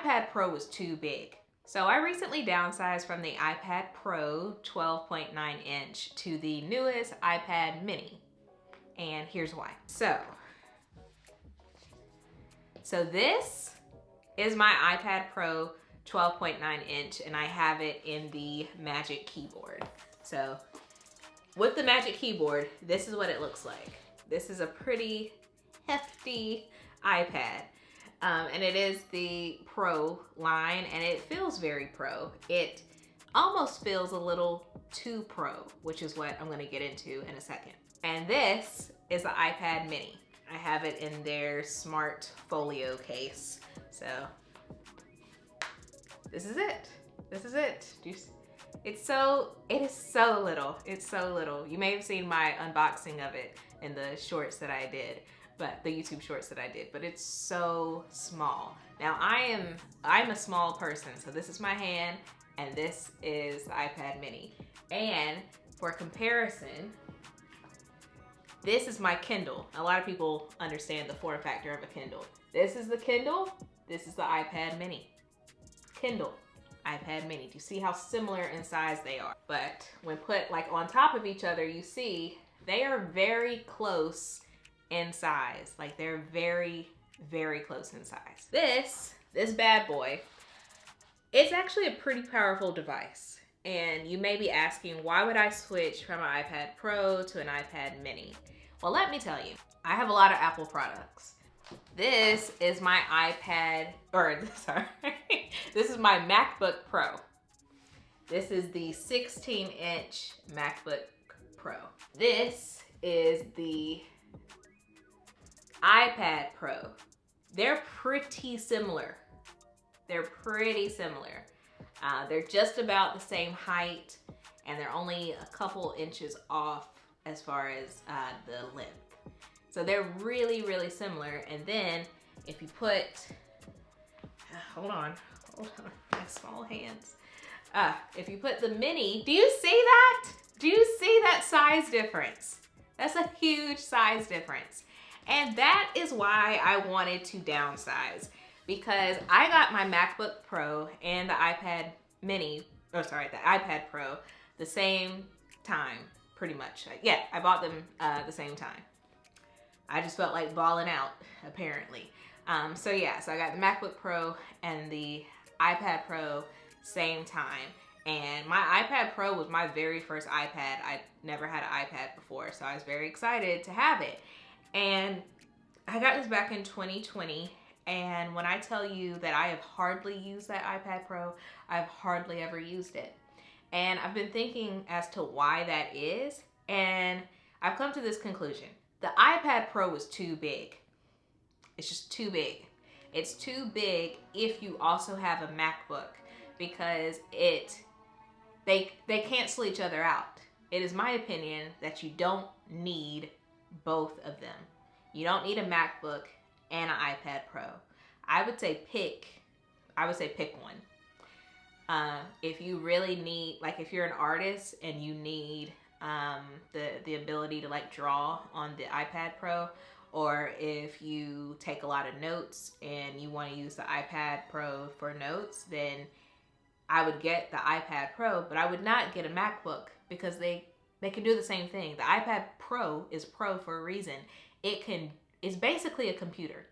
iPad Pro was too big. So I recently downsized from the iPad Pro 12.9 inch to the newest iPad mini. And here's why. So this is my iPad Pro 12.9 inch and I have it in the Magic Keyboard. So with the Magic Keyboard, this is what it looks like. This is a pretty hefty iPad. And it is the Pro line and it feels very pro. It almost feels a little too pro, which is what I'm gonna get into in a second. And this is the iPad mini. I have it in their smart folio case. So this is it. This is it. It is so little. It's so little. You may have seen my unboxing of it in the shorts that I did, but the YouTube shorts that I did, but it's so small. Now I'm a small person, so this is my hand and this is the iPad mini. And for comparison, this is my Kindle. A lot of people understand the form factor of a Kindle. This is the Kindle, this is the iPad mini. Kindle, iPad mini. Do you see how similar in size they are? But when put like on top of each other, you see they are very close in size. Like they're very, very close in size. This bad boy, it's actually a pretty powerful device. And you may be asking, why would I switch from an iPad Pro to an iPad mini? Well, let me tell you, I have a lot of Apple products. This is my this is my MacBook Pro. This is the 16-inch MacBook Pro. This is the iPad Pro. They're pretty similar. They're pretty similar. They're just about the same height and they're only a couple inches off as far as the length. So they're really, really similar. And then if you put, hold on, my small hands. If you put the mini, do you see that? Do you see that size difference? That's a huge size difference. And that is why I wanted to downsize, because I got my MacBook Pro and the iPad mini, the iPad Pro the same time, pretty much. Yeah, I bought them the same time. I just felt like balling out, apparently. So yeah, so I got the MacBook Pro and the iPad Pro same time. And my iPad Pro was my very first iPad. I never had an iPad before, so I was very excited to have it. And I got this back in 2020. And when I tell you that I have hardly used that iPad Pro, I've hardly ever used it. And I've been thinking as to why that is. And I've come to this conclusion. The iPad Pro was too big. It's just too big. It's too big if you also have a MacBook, because they cancel each other out. It is my opinion that you don't need both of them. You don't need a MacBook and an iPad Pro. I would say pick one. If you really need, like if you're an artist and you need the ability to like draw on the iPad Pro, or if you take a lot of notes and you want to use the iPad Pro for notes, then I would get the iPad Pro, but I would not get a MacBook, because they can do the same thing. The iPad Pro is Pro for a reason. It's basically a computer.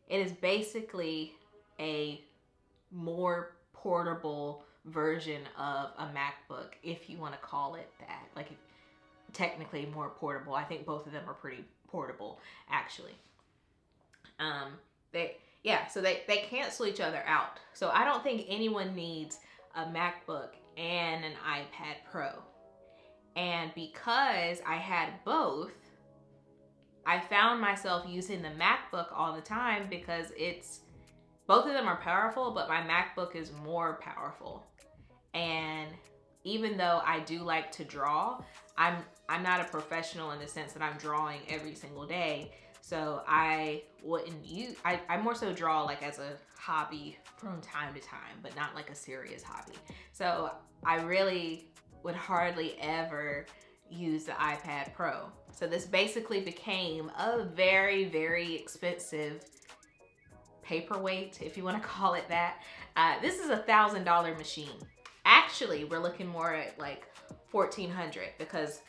It is basically a more portable version of a MacBook, if you want to call it that. Like, technically more portable. I think both of them are pretty portable, actually. So they cancel each other out. So I don't think anyone needs a MacBook and an iPad Pro. And because I had both, I found myself using the MacBook all the time, because both of them are powerful, but my MacBook is more powerful. And even though I do like to draw, I'm not a professional in the sense that I'm drawing every single day. So I more so draw like as a hobby from time to time, but not like a serious hobby. So I really would hardly ever use the iPad Pro. So this basically became a very, very expensive paperweight, if you want to call it that. This is $1,000 machine. Actually, we're looking more at like $1,400 because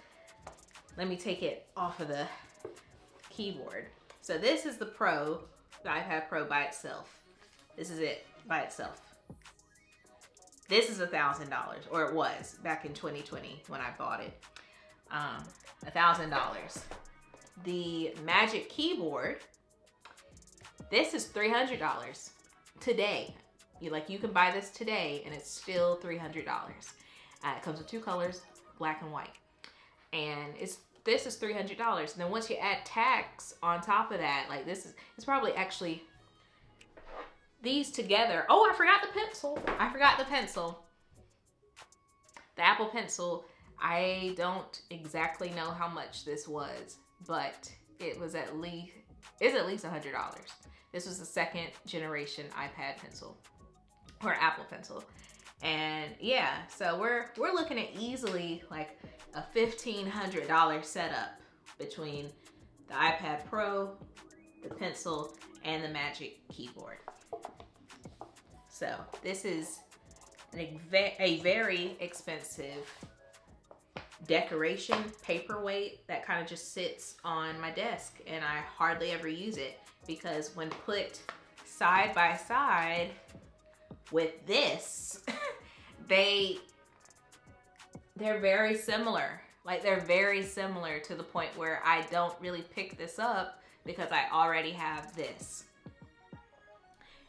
let me take it off of the keyboard. So this is the Pro, the iPad Pro by itself. This is it by itself. This is $1,000, or it was back in 2020 when I bought it. $1,000. The Magic Keyboard, this is $300 today. You can buy this today and it's still $300. It comes with 2 colors, black and white. And this is $300. And then once you add tax on top of that, like it's probably actually these together. Oh, I forgot the pencil. The Apple Pencil, I don't exactly know how much this was, but it's at least $100. This was the 2nd generation iPad pencil or Apple Pencil. And yeah, so we're looking at easily like a $1,500 setup between the iPad Pro, the pencil, and the Magic Keyboard. So this is a very expensive decoration paperweight that kind of just sits on my desk, and I hardly ever use it because when put side by side with this, they're very similar. Like they're very similar to the point where I don't really pick this up because I already have this.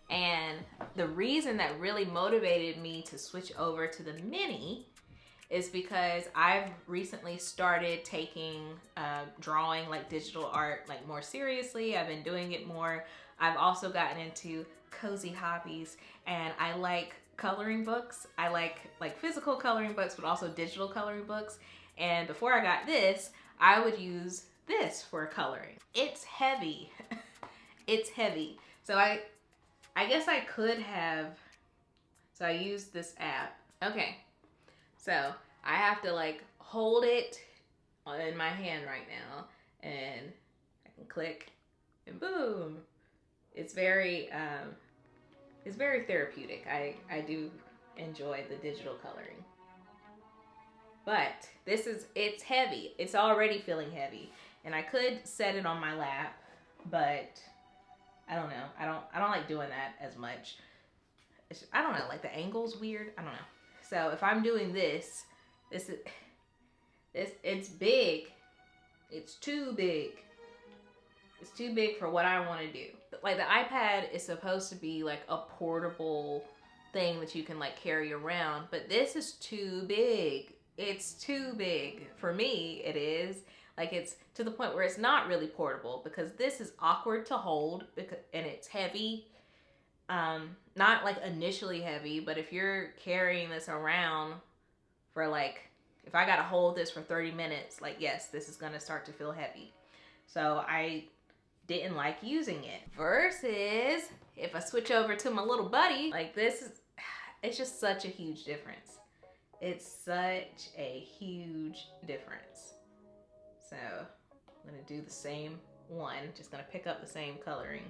And the reason that really motivated me to switch over to the Mini is because I've recently started taking drawing, like digital art, like more seriously. I've been doing it more. I've also gotten into cozy hobbies, and I like coloring books. I like physical coloring books, but also digital coloring books. And before I got this, I would use this for coloring. It's heavy. It's heavy. So I guess I could have, so I used this app. Okay, so I have to like hold it in my hand right now, and I can click, and boom. It's very therapeutic. I do enjoy the digital coloring. But it's heavy. It's already feeling heavy. And I could set it on my lap, but I don't know. I don't like doing that as much. I don't know, like the angle's weird. I don't know. So if I'm doing this, it's big. It's too big. It's too big for what I want to do. Like the iPad is supposed to be like a portable thing that you can like carry around, but this is too big. It's too big. For me, it is. Like it's to the point where it's not really portable because this is awkward to hold and it's heavy. Not like initially heavy, but if you're carrying this around for like, if I gotta hold this for 30 minutes, like yes, this is gonna start to feel heavy. So I didn't like using it. Versus if I switch over to my little buddy, like it's just such a huge difference. It's such a huge difference. So I'm gonna do the same one, just gonna pick up the same coloring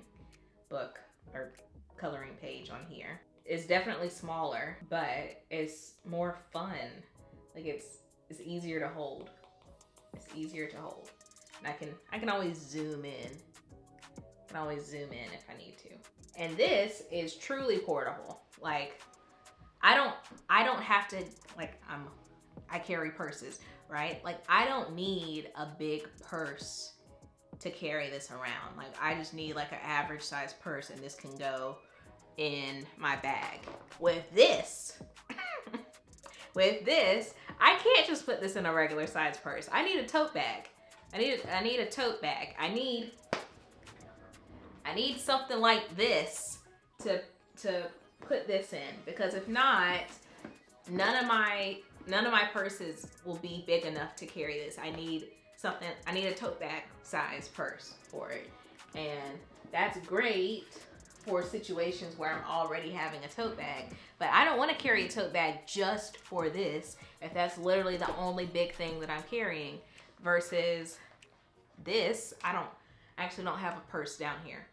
book or coloring page on here. It's definitely smaller, but it's more fun. Like it's easier to hold. It's easier to hold. And I can always zoom in. I can always zoom in if I need to. And this is truly portable. Like I don't have to, like I carry purses, right? Like I don't need a big purse to carry this around. Like I just need like an average size purse, and this can go in my bag. With this, I can't just put this in a regular size purse. I need a tote bag. I need a tote bag. I need something like this to put this in, because if not, none of my purses will be big enough to carry this. I need a tote bag size purse for it. And that's great for situations where I'm already having a tote bag, but I don't want to carry a tote bag just for this if that's literally the only big thing that I'm carrying. Versus this, I actually don't have a purse down here.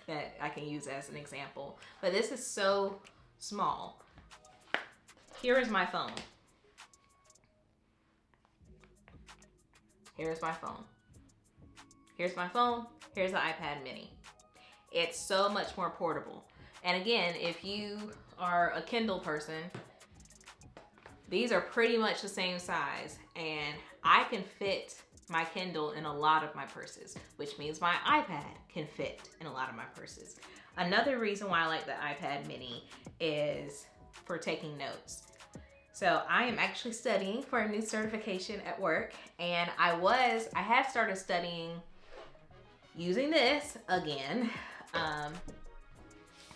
that I can use as an example. But this is so small. Here is my phone. Here's my phone. Here's my phone. Here's the iPad mini. It's so much more portable. And again, if you are a Kindle person, these are pretty much the same size, and I can fit my Kindle in a lot of my purses, which means my iPad can fit in a lot of my purses. Another reason why I like the iPad mini is for taking notes. So I am actually studying for a new certification at work, and I have started studying using this again.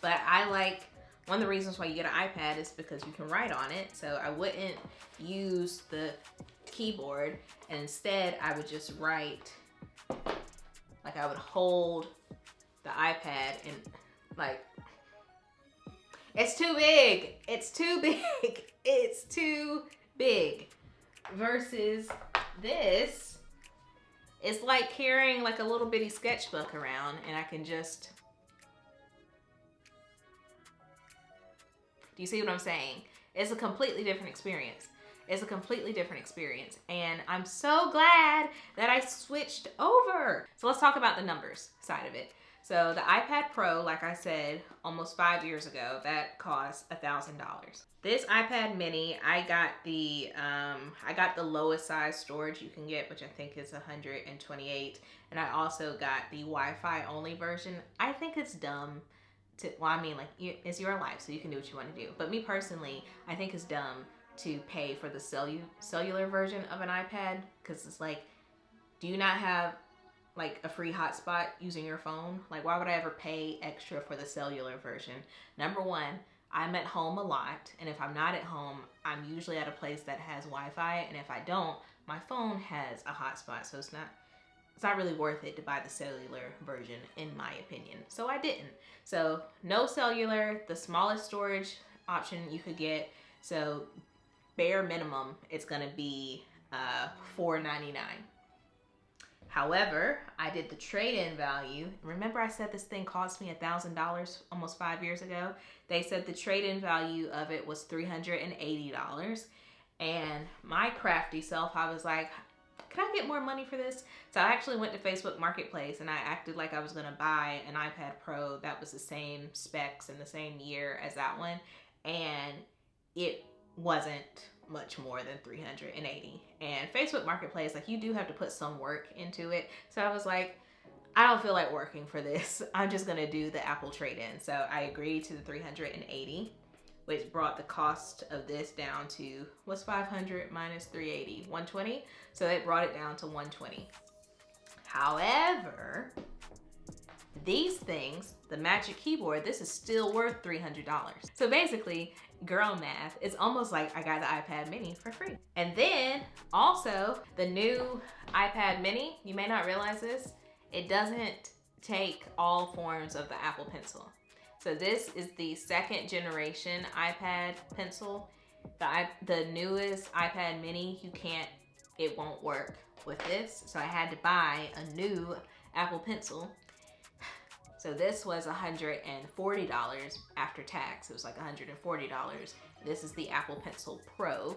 But I like, one of the reasons why you get an iPad is because you can write on it. So I wouldn't use the keyboard, and instead I would just write, like I would hold the iPad and like, it's too big. It's too big. It's too big. Versus this, it's like carrying like a little bitty sketchbook around, and I can just, do you see what I'm saying? It's a completely different experience. It's a completely different experience. And I'm so glad that I switched over. So let's talk about the numbers side of it. So the iPad Pro, like I said, almost 5 years ago, that cost $1,000. This iPad mini, I got the lowest size storage you can get, which I think is 128. And I also got the Wi-Fi only version. I think it's dumb to, well, I mean, like, it's your life, so you can do what you want to do. But me personally, I think it's dumb to pay for the cellular version of an iPad, because it's like, do you not have like a free hotspot using your phone? Like, why would I ever pay extra for the cellular version? Number one, I'm at home a lot, and if I'm not at home, I'm usually at a place that has Wi-Fi, and if I don't, my phone has a hotspot, so it's not really worth it to buy the cellular version, in my opinion. So I didn't. So no cellular, the smallest storage option you could get. So bare minimum, it's gonna be $499. However, I did the trade-in value. Remember I said this thing cost me $1,000 almost 5 years ago? They said the trade-in value of it was $380. And my crafty self, I was like, can I get more money for this? So I actually went to Facebook Marketplace, and I acted like I was gonna buy an iPad Pro that was the same specs and the same year as that one. And it wasn't much more than $380. And Facebook Marketplace, like, you do have to put some work into it. So I was like, I don't feel like working for this. I'm just gonna do the Apple trade-in. So I agreed to the $380, which brought the cost of this down to, what's 500 minus 380? 120. So it brought it down to 120. However, these things, the Magic Keyboard, this is still worth $300. So basically, girl math, it's almost like I got the iPad mini for free. And then also the new iPad mini, you may not realize this, it doesn't take all forms of the Apple Pencil. So this is the second generation iPad Pencil. The newest iPad mini, it won't work with this. So I had to buy a new Apple Pencil. So this was $140 after tax. It was like $140. This is the Apple Pencil Pro.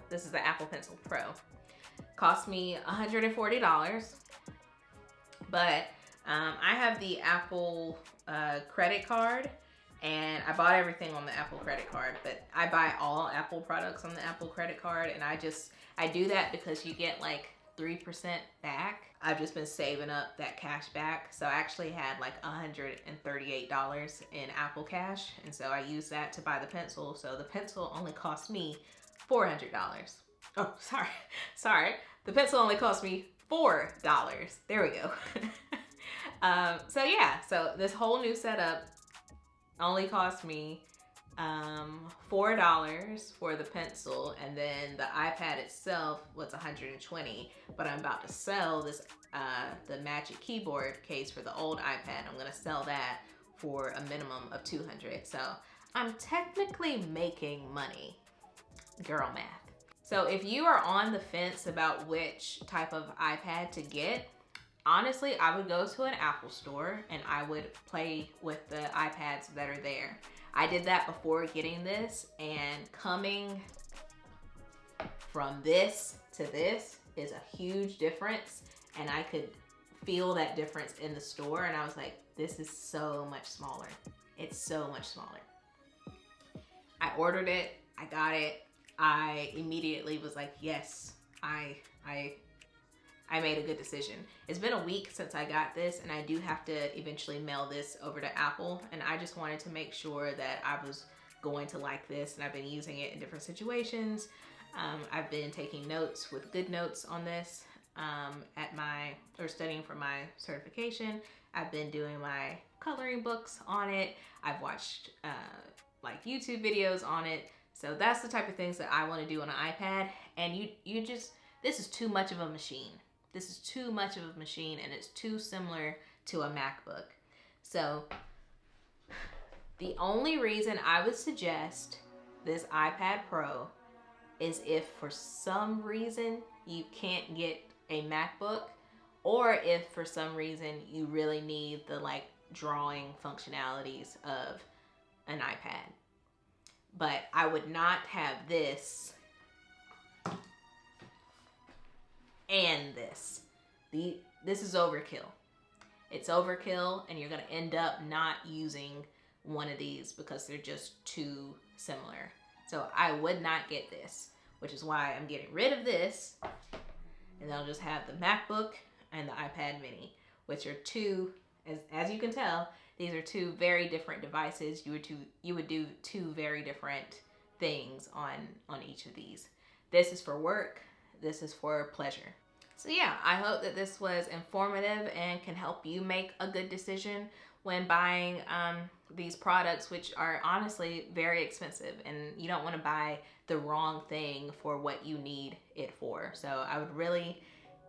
This is the Apple Pencil Pro. Cost me $140, but I have the Apple credit card, and I bought everything on the Apple credit card, but I buy all Apple products on the Apple credit card, and I do that because you get like 3% back. I've just been saving up that cash back. So I actually had like $138 in Apple Cash. And so I used that to buy the pencil. So the pencil only cost me $400. Oh, sorry. The pencil only cost me $4. There we go. So yeah, so this whole new setup only cost me $4 for the pencil, and then the iPad itself was $120. But I'm about to sell this the Magic Keyboard case for the old iPad. I'm gonna sell that for a minimum of $200. So I'm technically making money. Girl math. So if you are on the fence about which type of iPad to get, honestly, I would go to an Apple store and I would play with the iPads that are there. I did that before getting this, and coming from this to this is a huge difference, and I could feel that difference in the store, and I was like, this is so much smaller. It's so much smaller. I ordered it, I got it. I immediately was like, yes, I made a good decision. It's been a week since I got this, and I do have to eventually mail this over to Apple, and I just wanted to make sure that I was going to like this, and I've been using it in different situations. I've been taking notes with good notes on this studying for my certification. I've been doing my coloring books on it. I've watched like YouTube videos on it. So that's the type of things that I want to do on an iPad. And you just, this is too much of a machine. This is too much of a machine, and it's too similar to a MacBook. So the only reason I would suggest this iPad Pro is if for some reason you can't get a MacBook, or if for some reason you really need the like drawing functionalities of an iPad. But I would not have this and this. This is overkill. It's overkill, and you're gonna end up not using one of these because they're just too similar. So I would not get this, which is why I'm getting rid of this, and I'll just have the MacBook and the iPad mini, which are two, as you can tell, these are two very different devices. You would do two very different things on each of these. This is for work, this is for pleasure. So yeah, I hope that this was informative and can help you make a good decision when buying these products, which are honestly very expensive, and you don't want to buy the wrong thing for what you need it for. So I would really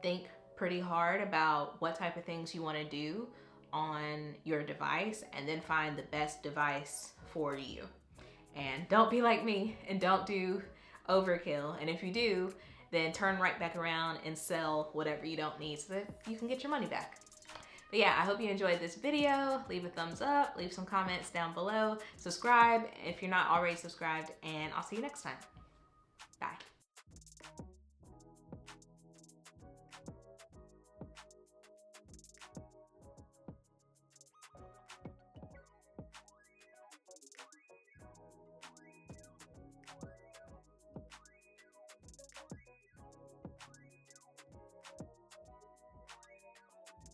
think pretty hard about what type of things you want to do on your device, and then find the best device for you. And don't be like me and don't do overkill. And if you do, then turn right back around and sell whatever you don't need so that you can get your money back. But yeah, I hope you enjoyed this video. Leave a thumbs up, leave some comments down below, subscribe if you're not already subscribed, and I'll see you next time. Bye.